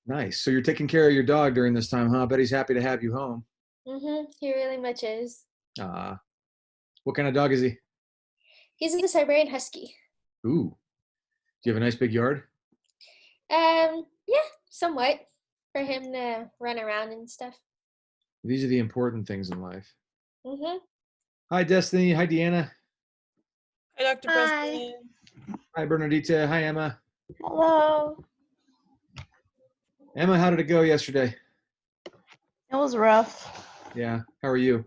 Nice. So you're taking care of your dog during this time, huh? I bet he's happy to have you home. He really much is. Uh, what kind of dog is he? He's a Siberian Husky. Ooh, do you have a nice big yard? Yeah, somewhat for him to run around and stuff. These are the important things in life. Mhm. Hi, Destiny. Hi, Deanna. Hi, Dr. Hi. Preston. Hi, Bernadita. Hi, Emma. Hello. Emma, how did it go yesterday? It was rough. Yeah. How are you?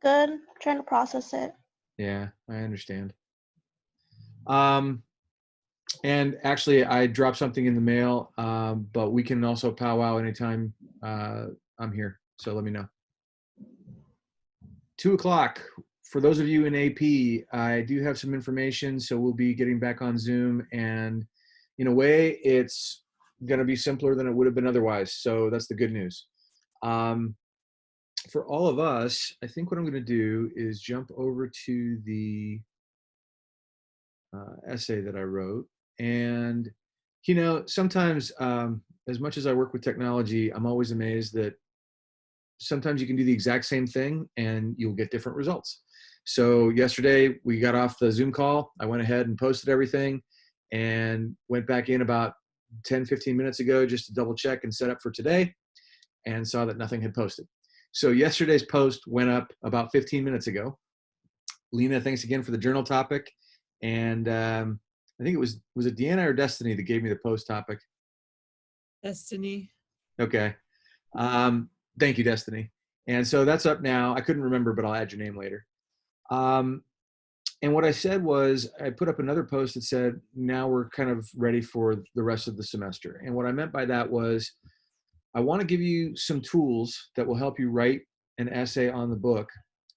Good. Trying to process it. Yeah, I understand. Um, and actually, I dropped something in the mail, but we can also powwow anytime I'm here. So let me know. 2 o'clock. For those of you in AP, I do have some information, so we'll be getting back on Zoom, and in a way, it's going to be simpler than it would have been otherwise. So that's the good news. For all of us, I think what I'm going to do is jump over to the essay that I wrote. And, sometimes as much as I work with technology, I'm always amazed that sometimes you can do the exact same thing and you'll get different results. So yesterday we got off the Zoom call. I went ahead and posted everything and went back in about 10, 15 minutes ago just to double check and set up for today, and saw that nothing had posted. So yesterday's post went up about 15 minutes ago. Lena, thanks again for the journal topic. And I think was it Deanna or Destiny that gave me the post topic? Destiny. Okay. Thank you, Destiny. And so that's up now. I couldn't remember, but I'll add your name later. And what I said was, I put up another post that said, now we're kind of ready for the rest of the semester. And what I meant by that was, I want to give you some tools that will help you write an essay on the book.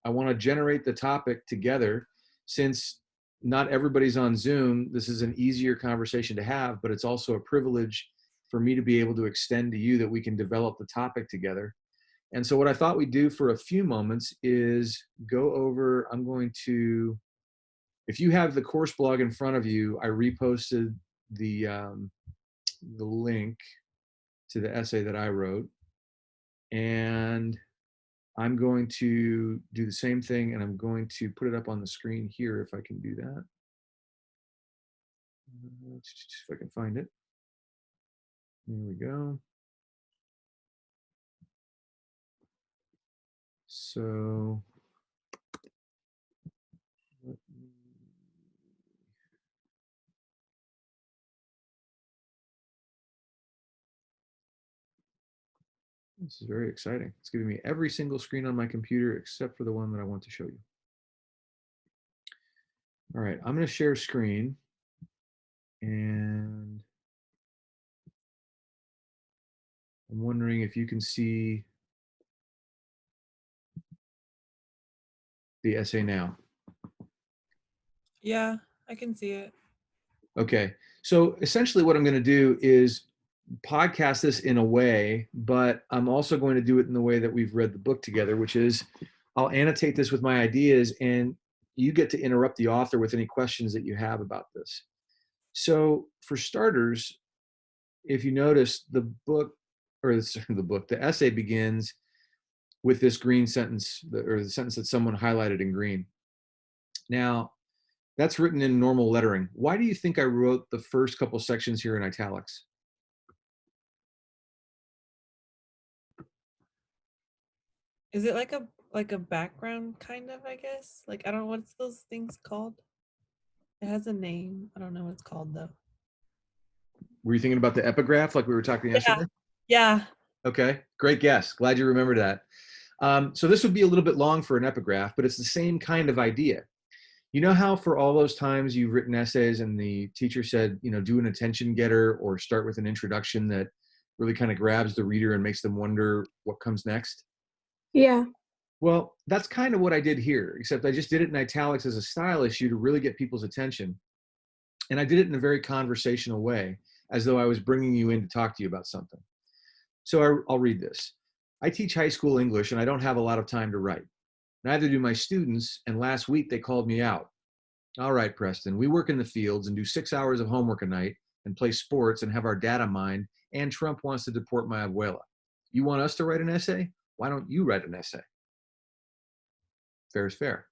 I want to generate the topic together. Since not everybody's on Zoom, this is an easier conversation to have, but it's also a privilege for me to be able to extend to you that we can develop the topic together. And so what I thought we'd do for a few moments is go over, I'm going to, if you have the course blog in front of you, I reposted the link to the essay that I wrote. And I'm going to do the same thing, and I'm going to put it up on the screen here if I can do that. If I can find it. Here we go. So this is very exciting. It's giving me every single screen on my computer except for the one that I want to show you. All right, I'm going to share screen, and I'm wondering if you can see the essay now. Yeah, I can see it. Okay, so essentially what I'm going to do is podcast this in a way, but I'm also going to do it in the way that we've read the book together, which is I'll annotate this with my ideas, and you get to interrupt the author with any questions that you have about this. So for starters, if you notice, the book, or the essay begins with this green sentence, or the sentence that someone highlighted in green. Now, that's written in normal lettering. Why do you think I wrote the first couple sections here in italics? Is it like a background kind of, I guess? Like, I don't know what's those things called. It has a name. I don't know what it's called though. Were you thinking about the epigraph like we were talking yesterday? Yeah. Okay, great guess. Glad you remembered that. So this would be a little bit long for an epigraph, but it's the same kind of idea. You know how for all those times you've written essays and the teacher said, do an attention getter or start with an introduction that really kind of grabs the reader and makes them wonder what comes next? Yeah. Well, that's kind of what I did here, except I just did it in italics as a style issue to really get people's attention. And I did it in a very conversational way, as though I was bringing you in to talk to you about something. So I'll read this. I teach high school English and I don't have a lot of time to write. Neither do my students, and last week they called me out. All right, Preston, we work in the fields and do 6 hours of homework a night, and play sports and have our data mined, and Trump wants to deport my abuela. You want us to write an essay? Why don't you write an essay? Fair is fair.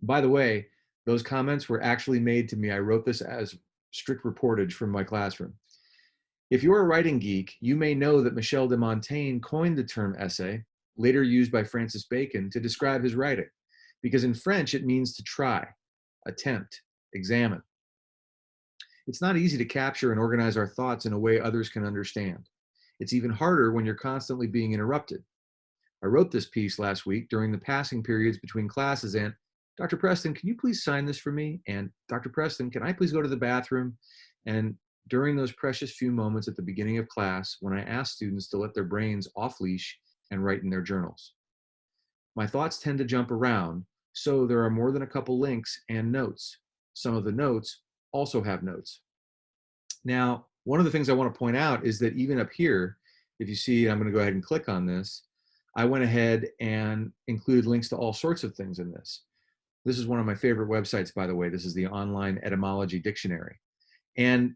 By the way, those comments were actually made to me. I wrote this as strict reportage from my classroom. If you're a writing geek, you may know that Michel de Montaigne coined the term essay, later used by Francis Bacon, to describe his writing, because in French it means to try, attempt, examine. It's not easy to capture and organize our thoughts in a way others can understand. It's even harder when you're constantly being interrupted. I wrote this piece last week during the passing periods between classes, and Dr. Preston, can you please sign this for me? And Dr. Preston, can I please go to the bathroom? And during those precious few moments at the beginning of class, when I ask students to let their brains off leash and write in their journals. My thoughts tend to jump around, so there are more than a couple links and notes. Some of the notes also have notes. Now, one of the things I want to point out is that even up here, if you see, I'm going to go ahead and click on this, I went ahead and included links to all sorts of things in this. This is one of my favorite websites, by the way. This is the Online Etymology Dictionary. And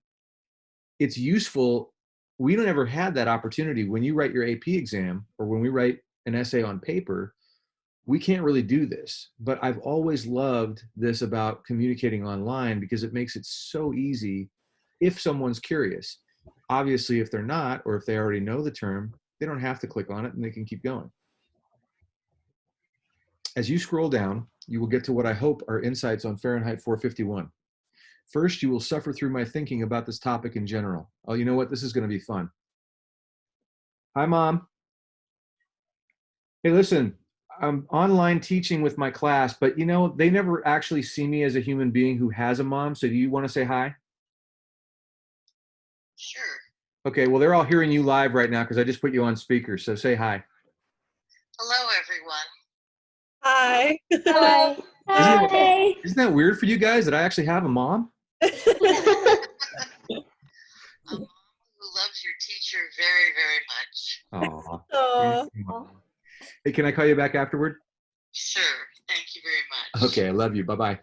it's useful. We don't ever had that opportunity. When you write your AP exam or when we write an essay on paper, we can't really do this. But I've always loved this about communicating online because it makes it so easy if someone's curious. Obviously, if they're not, or if they already know the term, they don't have to click on it and they can keep going. As you scroll down, you will get to what I hope are insights on Fahrenheit 451. First, you will suffer through my thinking about this topic in general. Oh, you know what? This is going to be fun. Hi, Mom. Hey, listen, I'm online teaching with my class, but you know, they never actually see me as a human being who has a mom. So do you want to say hi? Sure. Okay, well, they're all hearing you live right now because I just put you on speaker. So say hi. Hello, everyone. Hi. Hi. Hi. Isn't that weird for you guys that I actually have a mom? A mom who loves your teacher very, very much. Aw. Aw. Hey, can I call you back afterward? Sure. Thank you very much. Okay, I love you. Bye-bye.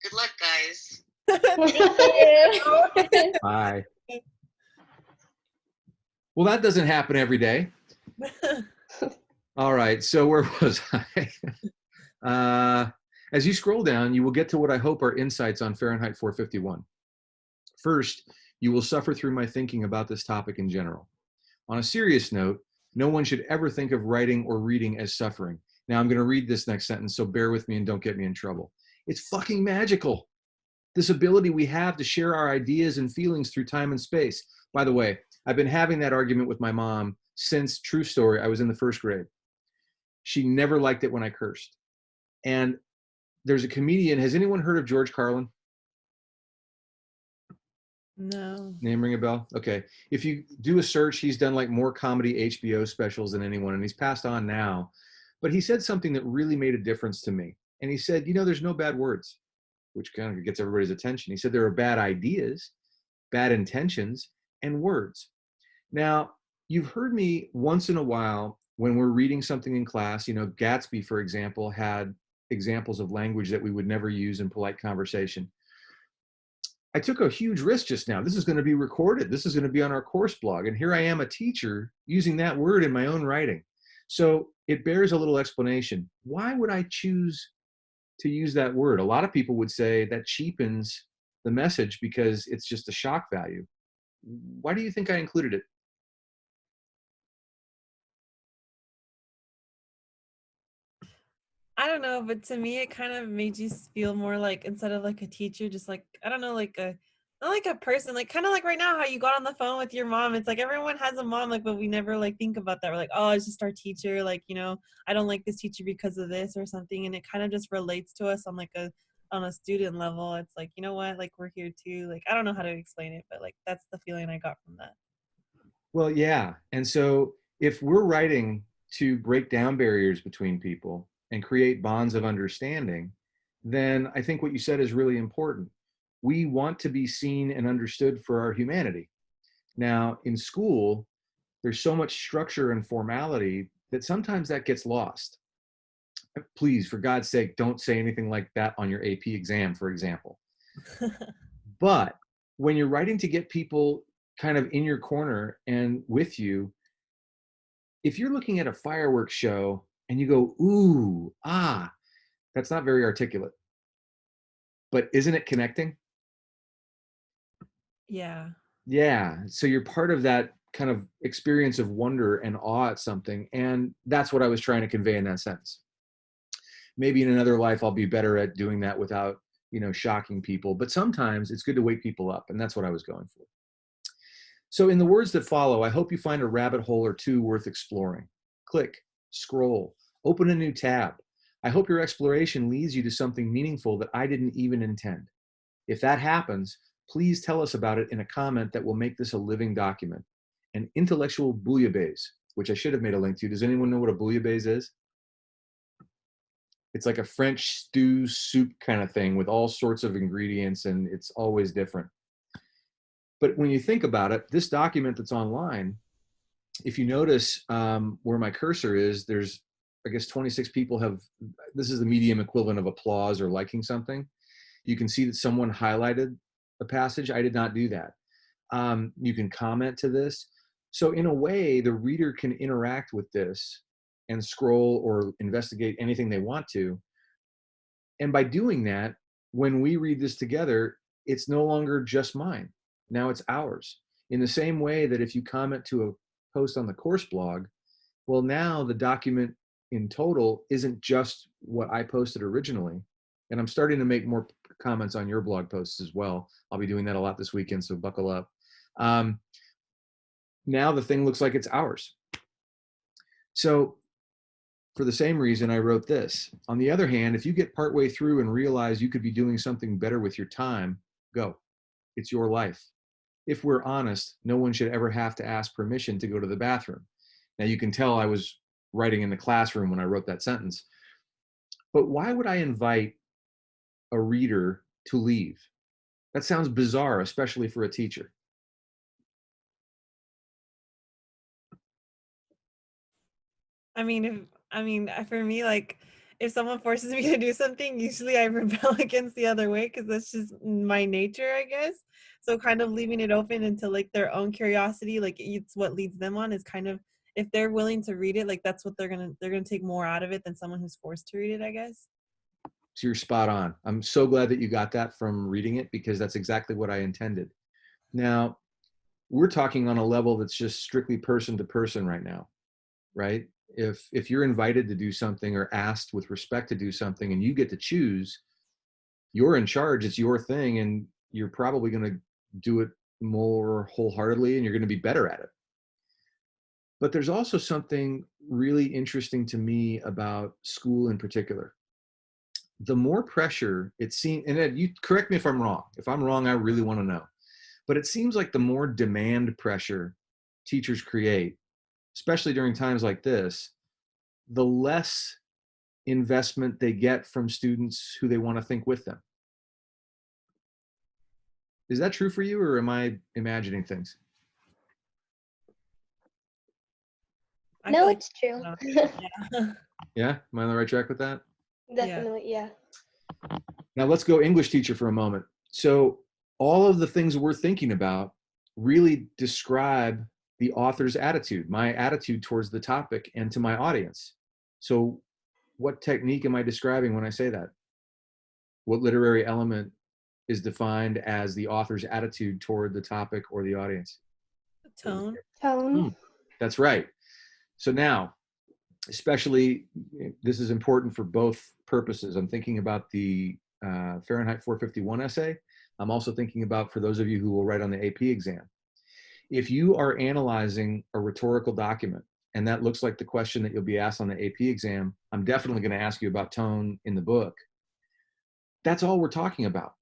Good luck, guys. Thank you. Bye. Well, that doesn't happen every day. All right, so where was I? As you scroll down, you will get to what I hope are insights on Fahrenheit 451. First, you will suffer through my thinking about this topic in general. On a serious note, no one should ever think of writing or reading as suffering. Now, I'm going to read this next sentence, so bear with me and don't get me in trouble. It's fucking magical. This ability we have to share our ideas and feelings through time and space. By the way, I've been having that argument with my mom since, true story, I was in the first grade. She never liked it when I cursed. And there's a comedian. Has anyone heard of George Carlin? No. Name ring a bell? Okay. If you do a search, he's done like more comedy HBO specials than anyone, and he's passed on now. But he said something that really made a difference to me. And he said, you know, there's no bad words, which kind of gets everybody's attention. He said there are bad ideas, bad intentions, and words. Now, you've heard me once in a while when we're reading something in class, you know, Gatsby, for example, had examples of language that we would never use in polite conversation. I took a huge risk just now. This is going to be recorded. This is going to be on our course blog. And here I am, a teacher, using that word in my own writing. So it bears a little explanation. Why would I choose to use that word? A lot of people would say that cheapens the message because it's just a shock value. Why do you think I included it? I don't know, but to me, it kind of made you feel more like, instead of like a teacher, just like, I don't know, like not like a person, like kind of like right now, how you got on the phone with your mom. It's like everyone has a mom, like, but we never like think about that. We're like, oh, it's just our teacher. Like, you know, I don't like this teacher because of this or something. And it kind of just relates to us on like on a student level. It's like, you know what, like we're here too. Like, I don't know how to explain it, but like, that's the feeling I got from that. Well, yeah. And so if we're writing to break down barriers between people and create bonds of understanding, then I think what you said is really important. We want to be seen and understood for our humanity. Now, in school, there's so much structure and formality that sometimes that gets lost. Please, for God's sake, don't say anything like that on your AP exam, for example. But when you're writing to get people kind of in your corner and with you, if you're looking at a fireworks show and you go, ooh, ah, that's not very articulate. But isn't it connecting? Yeah. Yeah. So you're part of that kind of experience of wonder and awe at something. And that's what I was trying to convey in that sentence. Maybe in another life, I'll be better at doing that without, shocking people. But sometimes it's good to wake people up. And that's what I was going for. So in the words that follow, I hope you find a rabbit hole or two worth exploring. Click, scroll, open a new tab. I hope your exploration leads you to something meaningful that I didn't even intend. If that happens, please tell us about it in a comment that will make this a living document. An intellectual bouillabaisse, which I should have made a link to. Does anyone know what a bouillabaisse is? It's like a French stew soup kind of thing with all sorts of ingredients, and it's always different. But when you think about it, this document that's online, if you notice where my cursor is, there's, I guess, 26 people have, this is the medium equivalent of applause or liking something. You can see that someone highlighted a passage. I did not do that. You can comment to this. So in a way, the reader can interact with this and scroll or investigate anything they want to. And by doing that, when we read this together, it's no longer just mine. Now it's ours. In the same way that if you comment to a post on the course blog, well, now the document in total isn't just what I posted originally. And I'm starting to make more comments on your blog posts as well. I'll be doing that a lot this weekend, so buckle up. Now the thing looks like it's ours. So for the same reason, I wrote this. On the other hand, if you get partway through and realize you could be doing something better with your time, go. It's your life. If we're honest, no one should ever have to ask permission to go to the bathroom. Now you can tell I was writing in the classroom when I wrote that sentence. But why would I invite a reader to leave? That sounds bizarre, especially for a teacher. For me, like, if someone forces me to do something, usually I rebel against the other way because that's just my nature, I guess. So kind of leaving it open into like their own curiosity, like it's what leads them on is kind of, if they're willing to read it, like that's what they're gonna take more out of it than someone who's forced to read it, I guess. So you're spot on. I'm so glad that you got that from reading it because that's exactly what I intended. Now, we're talking on a level that's just strictly person to person right now, right? If you're invited to do something or asked with respect to do something and you get to choose, you're in charge, it's your thing, and you're probably going to do it more wholeheartedly and you're going to be better at it. But there's also something really interesting to me about school in particular. The more pressure it seems, and Ed, you correct me if I'm wrong. If I'm wrong, I really want to know. But it seems like the more demand pressure teachers create, especially during times like this, the less investment they get from students who they want to think with them. Is that true for you, or am I imagining things? I feel No, like it's true. yeah. Yeah, am I on the right track with that? Definitely, yeah. Now let's go English teacher for a moment. So all of the things we're thinking about really describe the author's attitude, my attitude towards the topic and to my audience. So what technique am I describing when I say that? What literary element is defined as the author's attitude toward the topic or the audience? Tone. Tone. That's right. So now, especially, this is important for both purposes. I'm thinking about the Fahrenheit 451 essay. I'm also thinking about for those of you who will write on the AP exam. If you are analyzing a rhetorical document, and that looks like the question that you'll be asked on the AP exam, I'm definitely going to ask you about tone in the book. That's all we're talking about.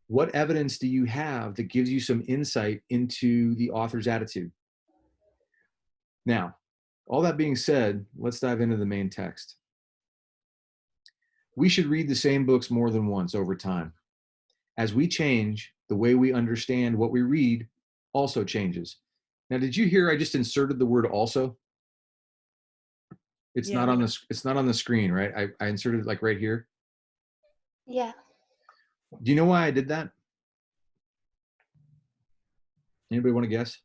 What evidence do you have that gives you some insight into the author's attitude? Now, all that being said, let's dive into the main text. We should read the same books more than once over time. As we change, the way we understand what we read also changes. Now, did you hear I just inserted the word also? It's Yeah. not on the screen, right? I inserted it like right here. Yeah. Do you know why I did that? Anybody want to guess?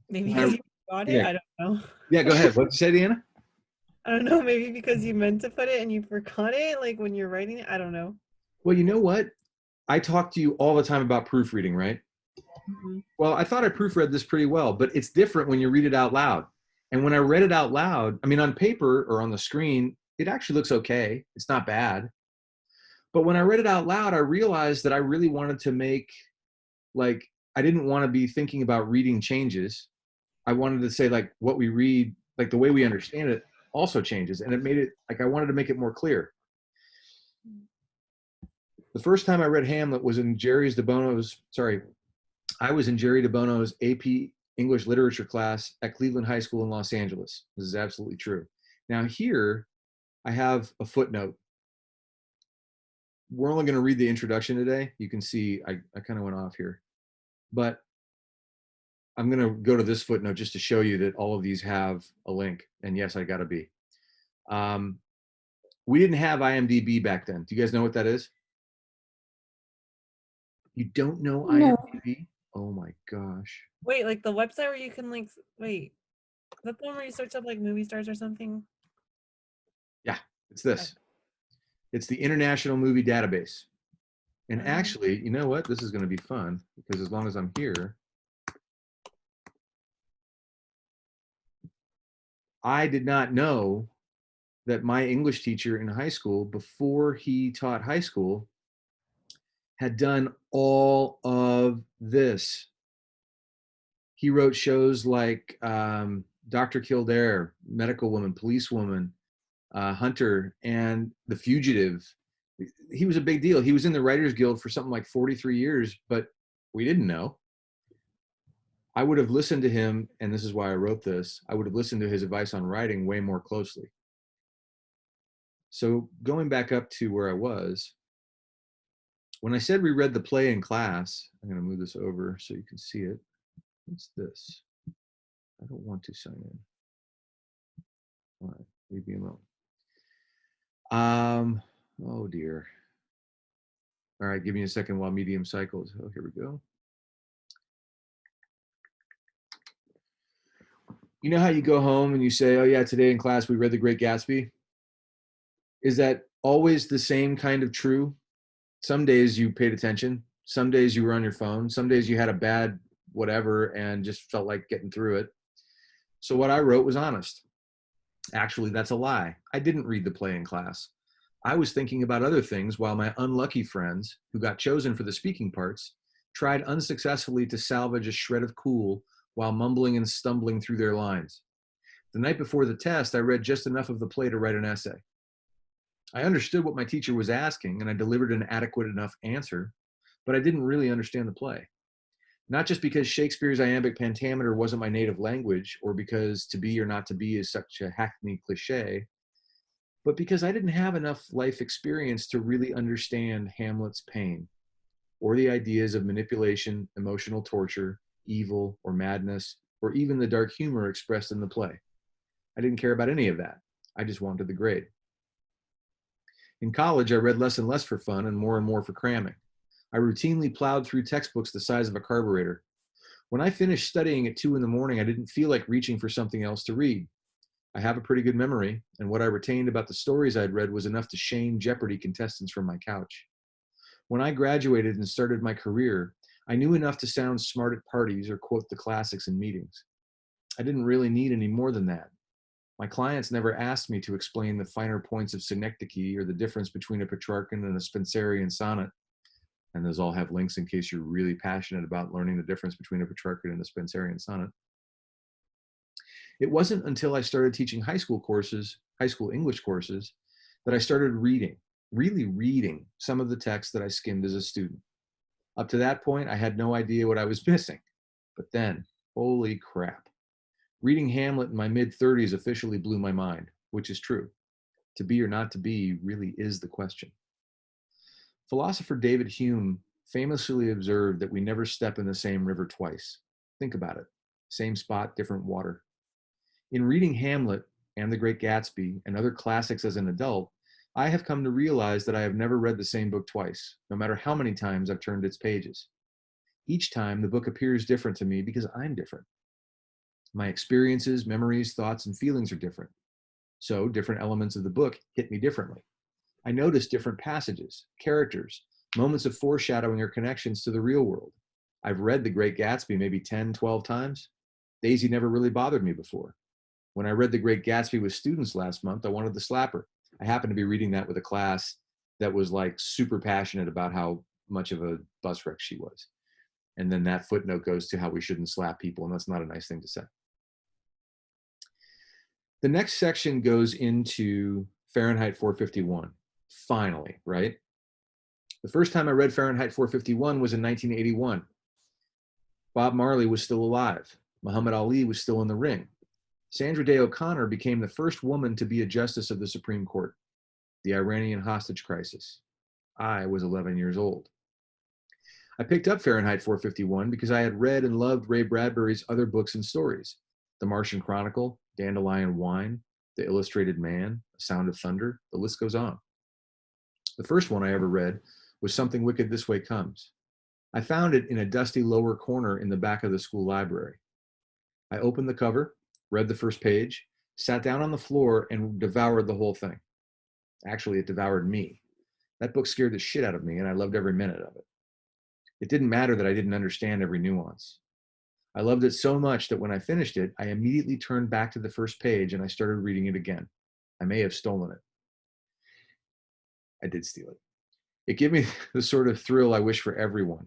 Maybe Uh, because you forgot it. yeah. I don't know. Yeah, go ahead. What'd you say, Deanna? I don't know. Maybe because you meant to put it and you forgot it, like when you're writing it. I don't know. Well, you know what? I talk to you all the time about proofreading, right? Mhm. Well, I thought I proofread this pretty well, but it's different when you read it out loud. And when I read it out loud, I mean, on paper or on the screen, it actually looks okay. It's not bad. But when I read it out loud, I realized that I really wanted to make, like, I didn't want to be thinking about reading changes. I wanted to say, like, what we read, like the way we understand it also changes. And it made it, like, I wanted to make it more clear. The first time I read Hamlet was in I was in Jerry DeBono's AP English literature class at Cleveland High School in Los Angeles. This is absolutely true. Now here, I have a footnote. We're only going to read the introduction today. You can see I kind of went off here, but I'm going to go to this footnote just to show you that all of these have a link. And yes, I got to be. We didn't have IMDb back then. Do you guys know what that is? You don't know No. IMDb? Oh my gosh. Wait, like the website where you can like wait. Is that the one where you search up like movie stars or something? Yeah, it's this. It's the International Movie Database. And Oh. actually, you know what? This is going to be fun because as long as I'm here, I did not know that my English teacher in high school, before he taught high school, had done all of this. He wrote shows like Dr. Kildare, Medical Woman, Policewoman, Hunter, and The Fugitive. He was a big deal. He was in the Writers Guild for something like 43 years, but we didn't know. I would have listened to him, and this is why I wrote this, I would have listened to his advice on writing way more closely. So going back up to where I was, when I said we read the play in class, I'm going to move this over so you can see it. What's this? I don't want to sign in. All right, leave me alone. Oh dear. All right, give me a second while Medium cycles. Oh, here we go. You know how you go home and you say, oh yeah, today in class we read The Great Gatsby? Is that always the same kind of true? Some days you paid attention. Some days you were on your phone. Some days you had a bad whatever and just felt like getting through it. So what I wrote was honest. Actually, that's a lie. I didn't read the play in class. I was thinking about other things while my unlucky friends, who got chosen for the speaking parts, tried unsuccessfully to salvage a shred of cool while mumbling and stumbling through their lines. The night before the test, I read just enough of the play to write an essay. I understood what my teacher was asking, and I delivered an adequate enough answer, but I didn't really understand the play. Not just because Shakespeare's iambic pentameter wasn't my native language, or because to be or not to be is such a hackneyed cliche, but because I didn't have enough life experience to really understand Hamlet's pain, or the ideas of manipulation, emotional torture, evil, or madness, or even the dark humor expressed in the play. I didn't care about any of that. I just wanted the grade. In college, I read less and less for fun and more for cramming. I routinely plowed through textbooks the size of a carburetor. When I finished studying at 2 in the morning, I didn't feel like reaching for something else to read. I have a pretty good memory, and what I retained about the stories I'd read was enough to shame Jeopardy contestants from my couch. When I graduated and started my career, I knew enough to sound smart at parties or quote the classics in meetings. I didn't really need any more than that. My clients never asked me to explain the finer points of synecdoche or the difference between a Petrarchan and a Spenserian sonnet. And those all have links in case you're really passionate about learning the difference between a Petrarchan and a Spenserian sonnet. It wasn't until I started teaching high school English courses, that I started really reading some of the texts that I skimmed as a student. Up to that point, I had no idea what I was missing. But then, holy crap. Reading Hamlet in my mid-30s officially blew my mind, which is true. To be or not to be really is the question. Philosopher David Hume famously observed that we never step in the same river twice. Think about it. Same spot, different water. In reading Hamlet and The Great Gatsby and other classics as an adult, I have come to realize that I have never read the same book twice, no matter how many times I've turned its pages. Each time, the book appears different to me because I'm different. My experiences, memories, thoughts, and feelings are different. So, different elements of the book hit me differently. I notice different passages, characters, moments of foreshadowing or connections to the real world. I've read The Great Gatsby maybe 10, 12 times. Daisy never really bothered me before. When I read The Great Gatsby with students last month, I wanted to slap her. I happened to be reading that with a class that was like super passionate about how much of a bus wreck she was. And then that footnote goes to how we shouldn't slap people, and that's not a nice thing to say. The next section goes into Fahrenheit 451. Finally, right? The first time I read Fahrenheit 451 was in 1981. Bob Marley was still alive. Muhammad Ali was still in the ring. Sandra Day O'Connor became the first woman to be a justice of the Supreme Court. The Iranian hostage crisis. I was 11 years old. I picked up Fahrenheit 451 because I had read and loved Ray Bradbury's other books and stories. The Martian Chronicle, Dandelion Wine, The Illustrated Man, A Sound of Thunder, the list goes on. The first one I ever read was Something Wicked This Way Comes. I found it in a dusty lower corner in the back of the school library. I opened the cover, read the first page, sat down on the floor, and devoured the whole thing. Actually, it devoured me. That book scared the shit out of me, and I loved every minute of it. It didn't matter that I didn't understand every nuance. I loved it so much that when I finished it, I immediately turned back to the first page and I started reading it again. I may have stolen it. I did steal it. It gave me the sort of thrill I wish for everyone.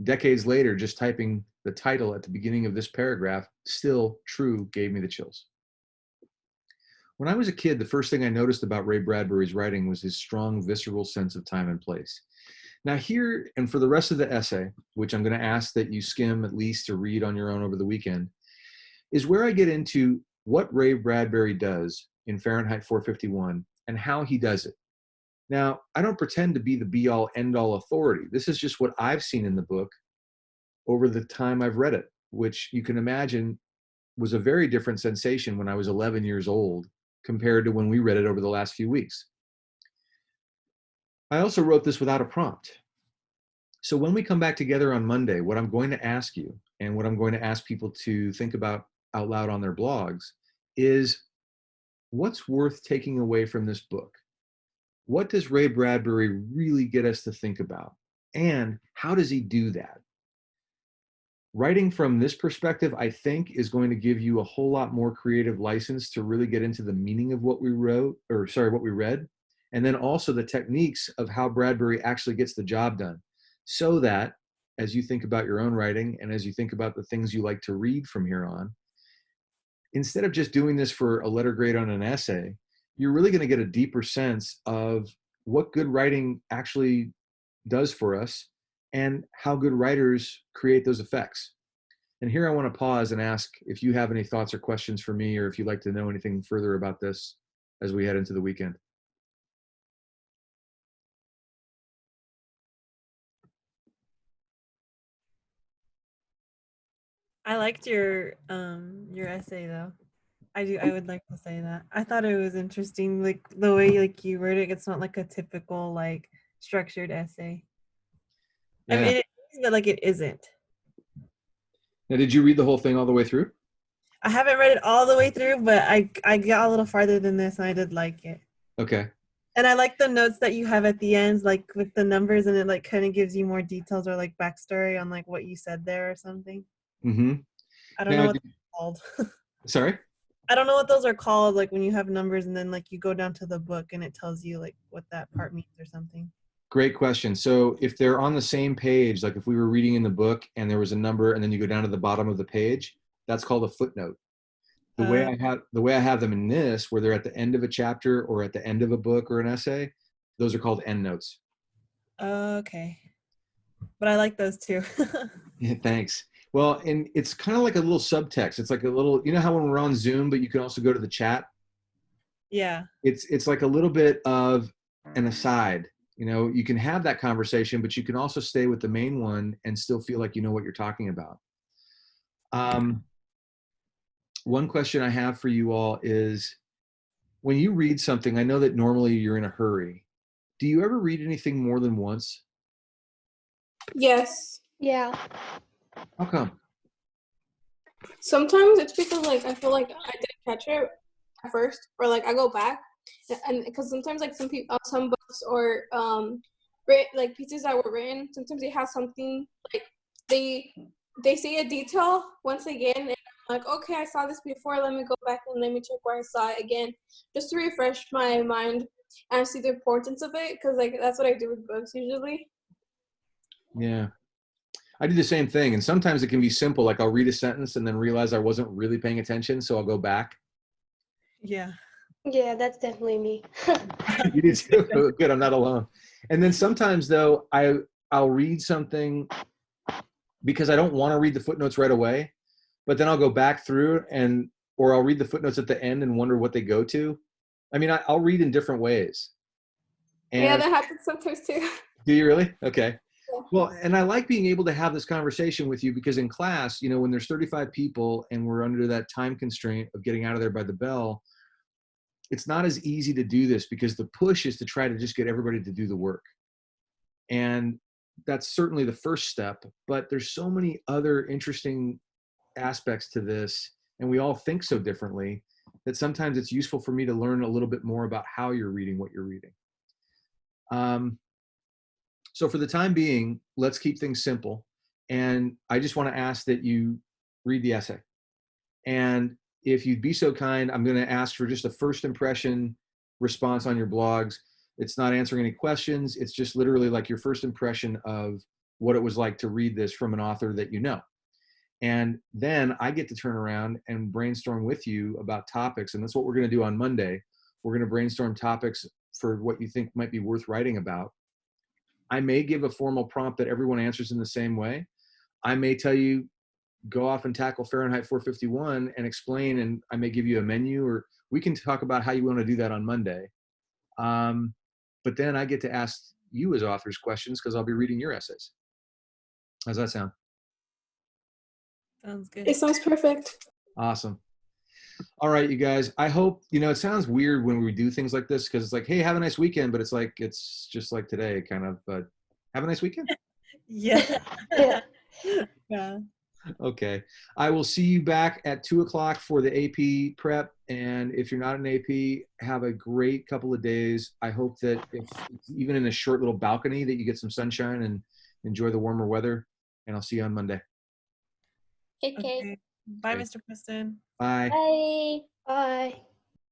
Decades later, just typing the title at the beginning of this paragraph, Still True, gave me the chills. When I was a kid, the first thing I noticed about Ray Bradbury's writing was his strong, visceral sense of time and place. Now here, and for the rest of the essay, which I'm going to ask that you skim at least or read on your own over the weekend, is where I get into what Ray Bradbury does in Fahrenheit 451 and how he does it. Now, I don't pretend to be the be-all, end-all authority. This is just what I've seen in the book over the time I've read it, which you can imagine was a very different sensation when I was 11 years old compared to when we read it over the last few weeks. I also wrote this without a prompt. So when we come back together on Monday, what I'm going to ask you and what I'm going to ask people to think about out loud on their blogs is what's worth taking away from this book? What does Ray Bradbury really get us to think about? And how does he do that? Writing from this perspective, I think, is going to give you a whole lot more creative license to really get into the meaning of what we wrote, or sorry, what we read, and then also the techniques of how Bradbury actually gets the job done. So that as you think about your own writing and as you think about the things you like to read from here on, instead of just doing this for a letter grade on an essay, you're really going to get a deeper sense of what good writing actually does for us and how good writers create those effects. And here I want to pause and ask if you have any thoughts or questions for me, or if you'd like to know anything further about this as we head into the weekend. I liked your essay though. I would like to say that. I thought it was interesting, like the way like you wrote it. It's not like a typical like structured essay. I Yeah. mean, it is, but like it isn't. Now, did you read the whole thing all the way through? I haven't read it all the way through, but I got a little farther than this, and I did like it. Okay. And I like the notes that you have at the end, like with the numbers, and it like kind of gives you more details or like backstory on like what you said there or something. Mm-hmm. I don't Now, know what they're called. sorry? I don't know what those are called, like when you have numbers and then like you go down to the book and it tells you like what that part means or something. Great question. So if they're on the same page, like if we were reading in the book and there was a number and then you go down to the bottom of the page, that's called a footnote. The way I have them in this, where they're at the end of a chapter or at the end of a book or an essay, those are called endnotes. Okay. But I like those too. Yeah, thanks. Well, and it's kind of like a little subtext. It's like a little, you know how when we're on Zoom, but you can also go to the chat? Yeah. It's like a little bit of an aside. You know, you can have that conversation, but you can also stay with the main one and still feel like you know what you're talking about. One question I have for you all is, when you read something, I know that normally you're in a hurry. Do you ever read anything more than once? Yes. Yeah. How come? Sometimes it's because like I feel like I didn't catch it at first, or like I go back, and because sometimes like some people, some books or like pieces that were written, sometimes they have something like they say a detail once again, and I'm like, okay, I saw this before. Let me go back and let me check where I saw it again, just to refresh my mind and see the importance of it, because like that's what I do with books usually. Yeah. I do the same thing. And sometimes it can be simple. Like I'll read a sentence and then realize I wasn't really paying attention. So I'll go back. Yeah. Yeah, that's definitely me. You do too. Good. I'm not alone. And then sometimes though, I'll read something because I don't want to read the footnotes right away, but then I'll go back through or I'll read the footnotes at the end and wonder what they go to. I mean, I'll read in different ways. Yeah, And that happens sometimes too. do you really? Okay. Yeah. Well, and I like being able to have this conversation with you because in class, you know, when there's 35 people and we're under that time constraint of getting out of there by the bell, it's not as easy to do this because the push is to try to just get everybody to do the work. And that's certainly the first step, but there's so many other interesting aspects to this, and we all think so differently that sometimes it's useful for me to learn a little bit more about how you're reading what you're reading. So for the time being, let's keep things simple. And I just want to ask that you read the essay. And if you'd be so kind, I'm going to ask for just a first impression response on your blogs. It's not answering any questions. It's just literally like your first impression of what it was like to read this from an author that you know. And then I get to turn around and brainstorm with you about topics. And that's what we're going to do on Monday. We're going to brainstorm topics for what you think might be worth writing about. I may give a formal prompt that everyone answers in the same way. I may tell you, go off and tackle Fahrenheit 451 and explain, and I may give you a menu, or we can talk about how you want to do that on Monday. But then I get to ask you as authors questions because I'll be reading your essays. How's that sound? Sounds good. It sounds perfect. Awesome. All right, you guys. I hope, you know, it sounds weird when we do things like this because it's like, hey, have a nice weekend, but it's like, it's just like today kind of, but have a nice weekend. Yeah. Yeah. Yeah. Okay. I will see you back at 2:00 for the AP prep. And if you're not an AP, have a great couple of days. I hope that if even in a short little balcony that you get some sunshine and enjoy the warmer weather. And I'll see you on Monday. Okay. Okay. Bye, Okay. Mr. Preston. Bye. Bye. Bye.